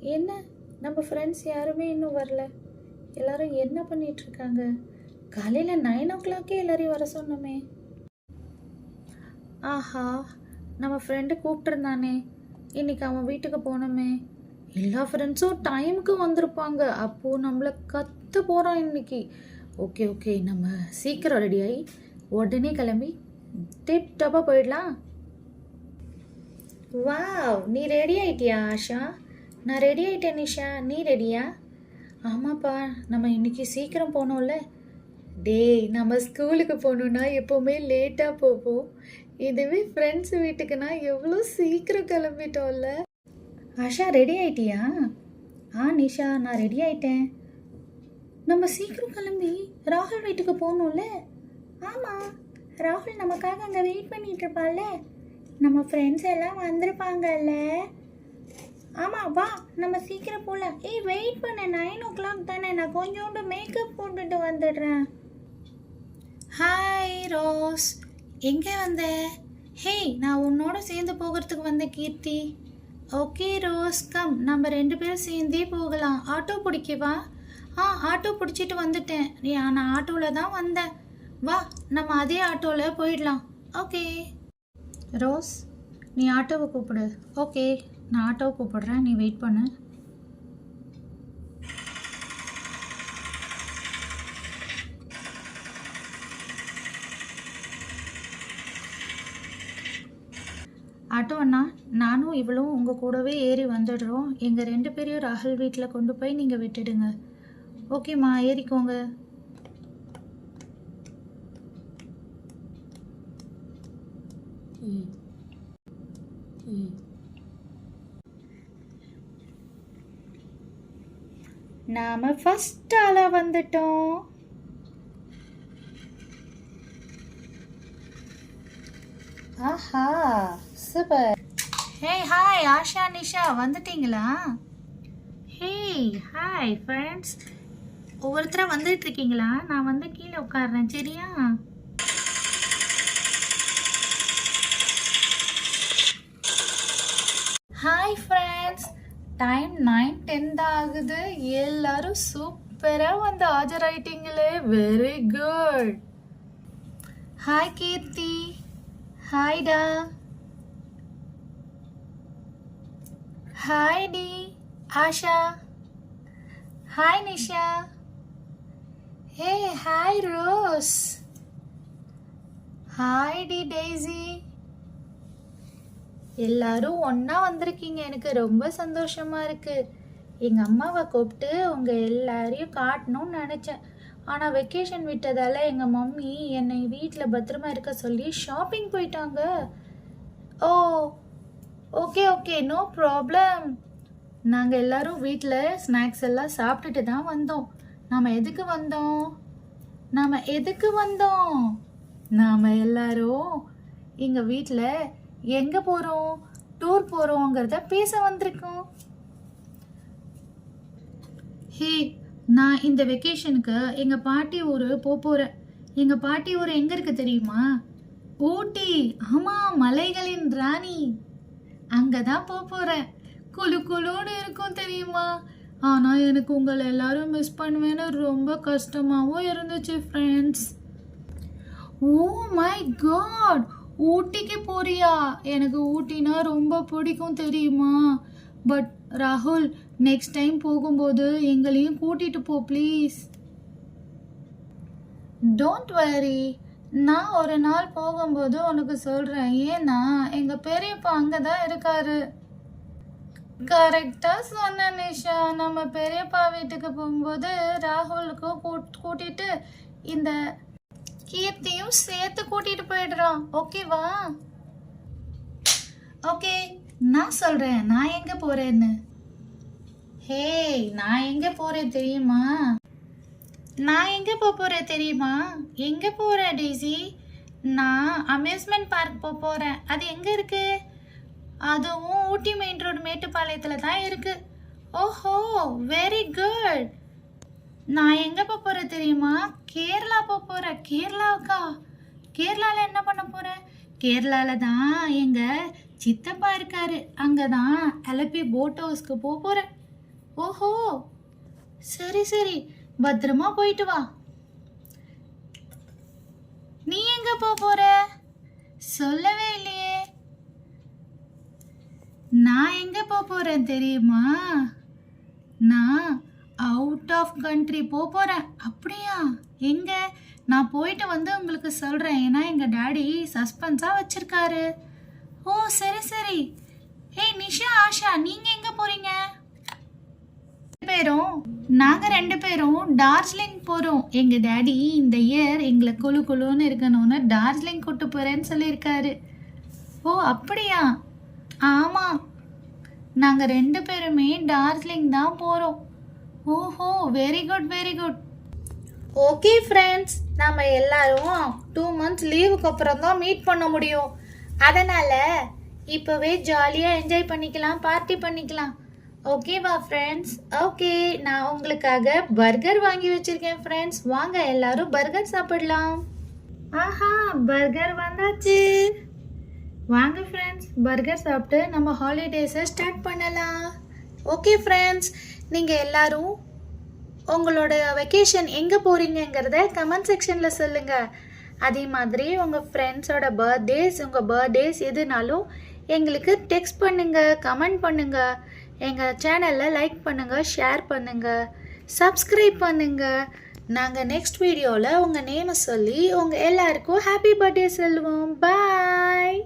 என்ன நம்ம ஃப்ரெண்ட்ஸ் யாருமே இன்னும் வரல. எல்லாரும் என்ன பண்ணிகிட்ருக்காங்க? காலையில் 9 o'clock எல்லாரையும் வர சொன்னோமே. ஆஹா, நம்ம ஃப்ரெண்டு கூப்பிட்டுருந்தானே, இன்னைக்கு அவன் வீட்டுக்கு போனோமே. எல்லா ஃப்ரெண்ட்ஸும் டைமுக்கு வந்திருப்பாங்க. அப்போது நம்மளை கற்று போகிறோம் இன்னைக்கு. ஓகே ஓகே, நம்ம சீக்கிரம் ரெடி ஆகி உடனே கிளம்பி டிப் டாப்பாக போயிடலாம். வாவ், நீ ரெடி ஆயிட்டியா ஆஷா? நான் ரெடி ஆயிட்டேன் நிஷா, நீ ரெடியா? ஆமாப்பா, நம்ம இன்னைக்கு சீக்கிரம் போனோம்ல. டேய், நம்ம ஸ்கூலுக்கு போகணுன்னா எப்போவுமே லேட்டாக போவோம். இதுவே ஃப்ரெண்ட்ஸ் வீட்டுக்குன்னா எவ்வளோ சீக்கிரம் கிளம்பிட்டோம்ல. ஆஷா, ரெடி ஆயிட்டியா? நிஷா, நான் ரெடி ஆயிட்டேன். நம்ம சீக்கிரம் கிளம்பி ராகுல் வீட்டுக்கு போகணும்ல. ஆமாம், ராகுல் நமக்காக அங்கே வெயிட் பண்ணிட்டு இருப்பாள்ல. நம்ம ஃப்ரெண்ட்ஸ் எல்லாம் வந்திருப்பாங்கல்ல. ஆமாம், வா நம்ம சீக்கிரம் போகலாம். வெயிட் பண்ண, 9 o'clock தானே, நான் கொஞ்சோண்டு மேக்கப் போட்டுட்டு வந்துடுறேன். ஹாய் ரோஸ், எங்கே வந்த? ஹே, நான் உன்னோட சேர்ந்து போகிறதுக்கு வந்தேன் கீர்த்தி. ஓகே ரோஸ், கம், நம்ம 2 பேரும் சேர்ந்தே போகலாம். ஆட்டோ பிடிக்கவா? ஆட்டோ பிடிச்சிட்டு வந்துட்டேன். நான் ஆட்டோவில் தான் வந்தேன். வா, நம்ம அதே ஆட்டோவில் போயிடலாம். ஓகே ரோஸ், நீ ஆட்டோவை கூப்பிடு. ஓகே, நான் ஆட்டோவை கூப்பிடுறேன், நீ வெயிட் பண்ணு. ஆட்டோ அண்ணா, நானும் இவளும் உங்கள் கூடவே ஏறி வந்துடுறோம். எங்கள் 2 பேரையும் ராகுல் வீட்டில் கொண்டு போய் நீங்கள் விட்டுடுங்க. ஓகேம்மா, ஏறிக்கோங்க. நாம ஃபர்ஸ்ட் ஆளா வந்துட்டோம். ஆஹா, சூப்பர். ஹே, ஹாய் ஆஷா, நிஷா வந்துட்டீங்களா? ஹே, ஹாய் ஃப்ரெண்ட்ஸ், ஒவ்வொருத்தராக வந்துட்டு இருக்கீங்களா? நான் வந்து கீழே உட்காடுறேன், சரியா? ஹாய் ஃப்ரெண்ட்ஸ், டைம் 9:10 தான் ஆகுது. எல்லாரும் சூப்பராக வந்து ஆஜராயிட்டீங்களே, வெரி குட். ஹாய் கீர்த்தி. ஹாய்டா. ஹாய் டி Asha. Hi Nisha. Hey, hi Rose. Hi டி டெய்ஸி. எல்லாரும் ஒன்றா வந்திருக்கீங்க, எனக்கு ரொம்ப சந்தோஷமாக இருக்குது. எங்கள் அம்மாவை கூப்பிட்டு உங்கள் எல்லாரையும் காட்டணும்னு நினச்சேன். ஆனால் வெக்கேஷன் விட்டதால் எங்கள் மம்மி என்னை வீட்டில் பத்திரமா இருக்க சொல்லி ஷாப்பிங் போயிட்டாங்க. ஓ, ஓகே ஓகே, நோ ப்ராப்ளம். நாங்கள் எல்லோரும் வீட்டில் ஸ்நாக்ஸ் எல்லாம் சாப்பிட்டுட்டு தான் வந்தோம். நாம் எதுக்கு வந்தோம்? நாம் எல்லாரும் எங்கள் வீட்டில் எங்கே போகிறோம், டூர் போகிறோங்கிறத பேச வந்திருக்கோம். ஹே, நான் இந்த வெக்கேஷனுக்கு எங்கள் பாட்டி ஊர் போகிறேன். எங்கள் பாட்டி ஊர் எங்கே இருக்குது தெரியுமா? ஊட்டி. ஆமாம், மலைகளின் ராணி. அங்கே தான் போகிறேன். குழு குழுன்னு இருக்கும் தெரியுமா? ஆனால் எனக்கு உங்களை எல்லாரும் மிஸ் பண்ணுவேன்னு ரொம்ப கஷ்டமாகவும் இருந்துச்சு ஃப்ரெண்ட்ஸ். ஓ மை காட், ஊட்டிக்கு போறியா? எனக்கு ஊட்டினா ரொம்ப பிடிக்கும் தெரியுமா? பட் ராகுல், நெக்ஸ்ட் டைம் போகும்போது எங்களையும் கூட்டிட்டு போ ப்ளீஸ். டோன்ட் வரி, நான் ஒரு நாள் போகும்போது உனக்கு சொல்கிறேன். ஏன்னா எங்கள் பெரியப்பா அங்கே தான் இருக்காரு. கரெக்டாக சொன்ன நிஷா. நம்ம பெரியப்பா வீட்டுக்கு போகும்போது ராகுலுக்கும் கூட்டிட்டு இந்த கீர்த்தியும் சேர்த்து கூட்டிட்டு போயிடுறான். ஓகேவா? ஓகே, நான் சொல்றேன் நான் எங்க போறேன்னு. ஹே, நான் எங்க போறேன் தெரியுமா? எங்க போறேன் டெய்ஸி? நான் அம்யூஸ்மெண்ட் பார்க் போறேன். அது எங்க இருக்கு? அதுவும் ஊட்டி மெயின் ரோடு மேட்டுப்பாளையத்துல தான் இருக்கு. ஓஹோ, வெரி குட். நான் எங்கே போகிறேன் தெரியுமா? கேரளா போகிறேன். கேரளாவுக்கா? கேரளாவில் என்ன பண்ண போகிறேன்? கேரளாவில் தான் எங்கள் சித்தப்பா இருக்காரு. அங்கே தான் அலப்பி போட் ஹவுஸ்க்கு போகிறேன். ஓஹோ, சரி சரி, பத்திரமா போயிட்டு வா. நீ எங்க போற? சொல்லவே இல்லையே. நான் எங்க போறேன் தெரியுமா? நான் அவுட் ஆஃப் கண்ட்ரி போறேன். அப்படியா? எங்க? நான் போயிட்டு வந்து உங்களுக்கு சொல்றேன். ஏன்னா எங்க டாடி சஸ்பென்ஸா வச்சிருக்காரு. ஓ சரி சரி. ஏய் நிஷா, ஆஷா, நீங்க எங்க போறீங்க? நாங்க 2 பேரும் டார்ஜிலிங் போறோம். எங்க டாடி இந்த இயர் எங்களை குழு குழுன்னு இருக்கணும்னு டார்ஜிலிங் கூட்டு போறேன்னு சொல்லியிருக்காரு. ஓ அப்படியா? ஆமா, நாங்க 2 பேருமே டார்ஜிலிங் தான் போறோம். ஓஹோ, very good very good. Okay friends, நம்ம எல்லாரும் 2 months லீவுக்கு அப்புறம் தான் மீட் பண்ண முடியும். அதனால இப்போவே ஜாலியாக என்ஜாய் பண்ணிக்கலாம், பார்ட்டி பண்ணிக்கலாம். ஓகேவா ஃப்ரெண்ட்ஸ்? ஓகே, நான் உங்களுக்காக பர்கர் வாங்கி வச்சிருக்கேன் ஃப்ரெண்ட்ஸ். வாங்க எல்லாரும் பர்கர் சாப்பிடலாம். ஆஹா, பர்கர் வந்தாச்சு. வாங்க ஃப்ரெண்ட்ஸ், பர்கர் சாப்பிட்டு நம்ம ஹாலிடேஸை ஸ்டார்ட் பண்ணலாம். ஓகே ஃப்ரெண்ட்ஸ், நீங்கள் எல்லாரும் உங்களோட வெக்கேஷன் எங்கே போகிறீங்கிறத கமெண்ட் செக்ஷனில் சொல்லுங்கள். அதே மாதிரி உங்கள் ஃப்ரெண்ட்ஸோட பர்த்டேஸ், உங்கள் பர்த்டேஸ் எதுனாலும் எங்களுக்கு டெக்ஸ்ட் பண்ணுங்கள், கமெண்ட் பண்ணுங்கள். எங்கள் சேனலில் லைக் பண்ணுங்கள், ஷேர் பண்ணுங்கள், சப்ஸ்கிரைப் பண்ணுங்கள். நாங்கள் நெக்ஸ்ட் வீடியோவில் உங்கள் நேமை சொல்லி உங்கள் எல்லாருக்கும் ஹாப்பி பர்த்டே சொல்லுவோம். பாய்.